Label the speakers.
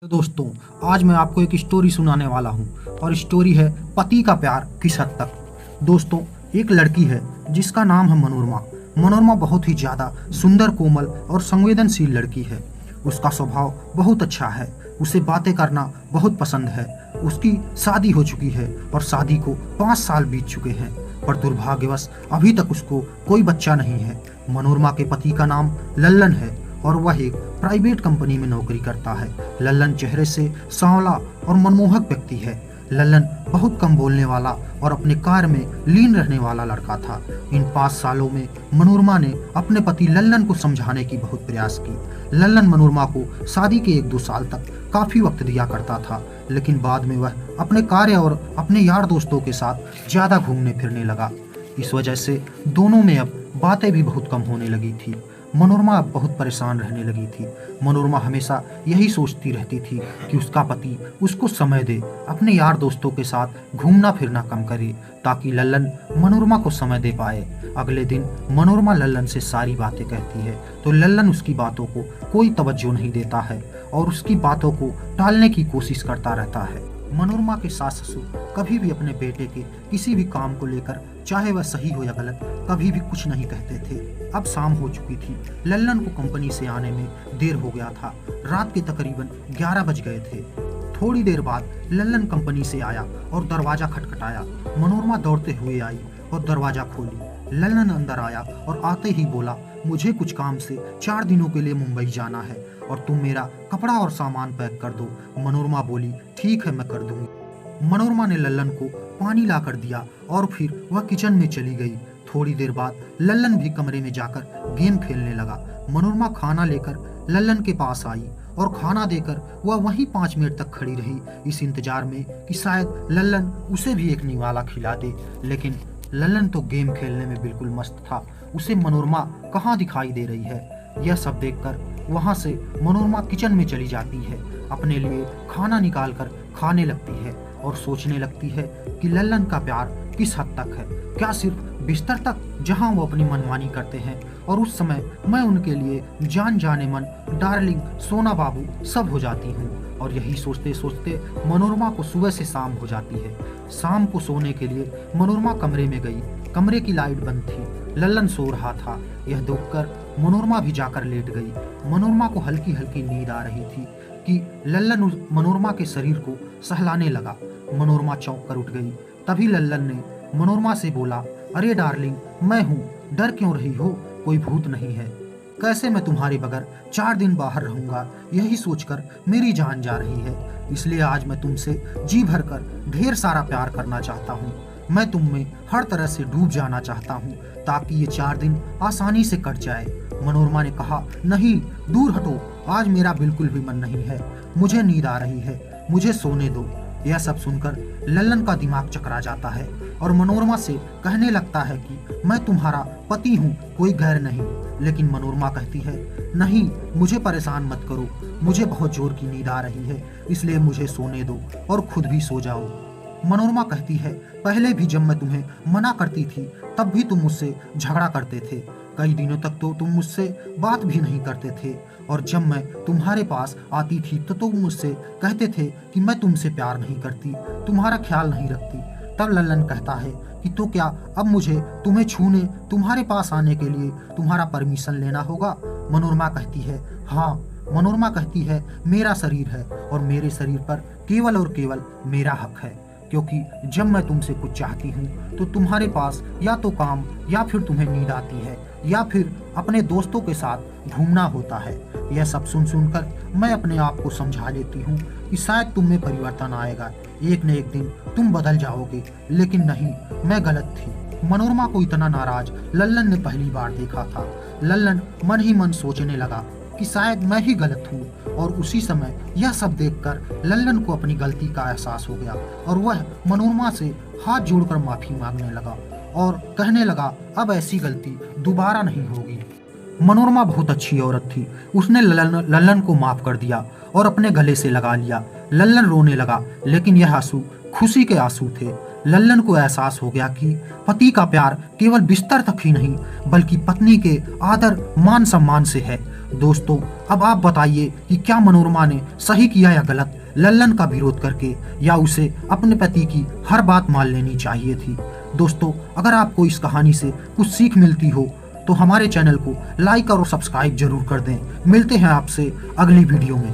Speaker 1: तो दोस्तों, आज मैं आपको एक स्टोरी सुनाने वाला हूँ और स्टोरी है पति का प्यार किस हद तक। दोस्तों, एक लड़की है जिसका नाम है मनोरमा। मनोरमा बहुत ही ज़्यादा सुंदर, कोमल और संवेदनशील लड़की है। उसका स्वभाव बहुत अच्छा है। उसे बातें करना बहुत पसंद है। उसकी शादी हो चुकी है और शादी को 5 साल बीत चुके हैं, पर दुर्भाग्यवश अभी तक उसको कोई बच्चा नहीं है। मनोरमा के पति का नाम लल्लन है और वह एक प्राइवेट कंपनी में नौकरी करता है। लल्लन चेहरे से सांवला और मनमोहक व्यक्ति है। लल्लन बहुत कम बोलने वाला और अपने कार्य में लीन रहने वाला लड़का था। इन 5 सालों में मनोरमा ने अपने पति लल्लन को समझाने की बहुत प्रयास की। लल्लन मनोरमा को शादी के 1-2 साल तक काफी वक्त दिया करता था, लेकिन बाद में वह अपने कार्य और अपने यार दोस्तों के साथ ज्यादा घूमने फिरने लगा। इस वजह से दोनों में अब बातें भी बहुत कम होने लगी थी। मनोरमा अब बहुत परेशान रहने लगी थी। मनोरमा हमेशा यही सोचती रहती थी कि उसका पति उसको समय दे, अपने यार दोस्तों के साथ घूमना फिरना कम करे, ताकि लल्लन मनोरमा को समय दे पाए। अगले दिन मनोरमा लल्लन से सारी बातें कहती है, तो लल्लन उसकी बातों को कोई तवज्जो नहीं देता है और उसकी बातों को टालने की कोशिश करता रहता है। मनोरमा के सास ससुर कभी भी अपने बेटे के किसी भी काम को लेकर, चाहे वह सही हो या गलत, कभी भी कुछ नहीं कहते थे। अब शाम हो चुकी थी। लल्लन को कंपनी से आने में देर हो गया था। रात के तकरीबन 11 बज गए थे। थोड़ी देर बाद लल्लन कंपनी से आया और दरवाजा खटखटाया। मनोरमा दौड़ते हुए आई और दरवाजा खोली। लल्लन अंदर आया और आते ही बोला, मुझे कुछ काम से 4 दिनों के लिए मुंबई जाना है और तुम मेरा कपड़ा और सामान पैक कर दो। मनोरमा बोली, ठीक है, मैं कर दूंगी। मनोरमा ने लल्लन को पानी ला कर दिया और फिर वह किचन में चली गई। थोड़ी देर बाद लल्लन भी कमरे में जाकर गेम खेलने लगा। मनोरमा खाना लेकर लल्लन के पास आई और खाना देकर वह वहीं 5 मिनट तक खड़ी रही, इस इंतजार में कि शायद लल्लन उसे भी एक निवाला खिला दे। लेकिन लल्लन तो गेम खेलने में बिल्कुल मस्त था। उसे मनोरमा कहाँ दिखाई दे रही है। यह सब देखकर वहां से मनोरमा किचन में चली जाती है। अपने लिए खाना निकाल कर खाने लगती है और सोचने लगती है कि लल्लन का प्यार किस हद तक है। क्या सिर्फ बिस्तर तक, जहां वो अपनी मनमानी करते हैं, और उस समय मैं उनके लिए जान जाने मन, डार्लिंग, सोना बाबू सब हो जाती हूँ। और यही सोचते सोचते मनोरमा को सुबह से शाम हो जाती है। शाम को सोने के लिए मनोरमा कमरे में गई। कमरे की लाइट बंद थी। लल्लन सो रहा था। यह देखकर मनोरमा भी जाकर लेट गई। मनोरमा को हल्की हल्की नींद आ रही थी कि लल्लन मनोरमा के शरीर को सहलाने लगा। मनोरमा चौंक कर उठ गई। तभी लल्लन ने मनोरमा से बोला, अरे डार्लिंग, मैं हूँ, डर क्यों रही हो? कोई भूत नहीं है। कैसे मैं तुम्हारे बगैर 4 दिन बाहर रहूंगा, यही सोचकर मेरी जान जा रही है। इसलिए आज मैं तुमसे जी भर कर ढेर सारा प्यार करना चाहता हूँ। मैं तुम में हर तरह से डूब जाना चाहता हूँ, ताकि ये 4 दिन आसानी से कट जाए। मनोरमा ने कहा, नहीं, दूर हटो, आज मेरा बिल्कुल भी मन नहीं है। मुझे नींद आ रही है, मुझे सोने दो। यह सब सुनकर लल्लन का दिमाग चकरा जाता है और मनोरमा से कहने लगता है कि मैं तुम्हारा पति हूँ, कोई गैर नहीं। लेकिन मनोरमा कहती है, नहीं, मुझे परेशान मत करो, मुझे बहुत जोर की नींद आ रही है, इसलिए मुझे सोने दो और खुद भी सो जाओ। मनोरमा कहती है, पहले भी जब मैं तुम्हें मना करती थी तब भी तुम मुझसे झगड़ा करते थे। कई दिनों तक तो तुम मुझसे बात भी नहीं करते थे, और जब मैं तुम्हारे पास आती थी तो तुम मुझसे कहते थे कि मैं तुमसे प्यार नहीं करती, तुम्हारा ख्याल नहीं रखती। तब लल्लन कहता है कि तो क्या अब मुझे तुम्हें छूने, तुम्हारे पास आने के लिए तुम्हारा परमिशन लेना होगा? मनोरमा कहती है, हाँ। मनोरमा कहती है, मेरा शरीर है और मेरे शरीर पर केवल और केवल मेरा हक है, क्योंकि जब मैं तुमसे कुछ चाहती हूँ तो तुम्हारे पास या तो काम, या फिर तुम्हें नींद आती है, या फिर अपने दोस्तों के साथ घूमना होता है। यह सब सुन सुनकर मैं अपने आप को समझा लेती हूँ कि शायद तुम में परिवर्तन आएगा, एक न एक दिन तुम बदल जाओगे। लेकिन नहीं, मैं गलत थी। मनोरमा को इतना नाराज लल्लन ने पहली बार देखा था। लल्लन मन ही मन सोचने लगा कि शायद मैं ही गलत हूँ, और उसी समय यह सब देखकर लल्लन को अपनी गलती का एहसास हो गया और वह मनोरमा से हाथ जोड़कर माफी मांगने लगा और कहने लगा, अब ऐसी गलती दोबारा नहीं होगी। मनोरमा बहुत अच्छी औरत थी। उसने लल्लन को माफ कर दिया और अपने गले से लगा लिया। लल्लन रोने लगा, लेकिन यह आंसू खुशी के आंसू थे। लल्लन को एहसास हो गया कि पति का प्यार केवल बिस्तर तक ही नहीं, बल्कि पत्नी के आदर मान सम्मान से है। दोस्तों अब आप बताइए कि क्या मनोरमा ने सही किया या गलत, लल्लन का विरोध करके, या उसे अपने पति की हर बात मान लेनी चाहिए थी। दोस्तों अगर आपको इस कहानी से कुछ सीख मिलती हो तो हमारे चैनल को लाइक और सब्सक्राइब जरूर कर दें। मिलते हैं आपसे अगली वीडियो में।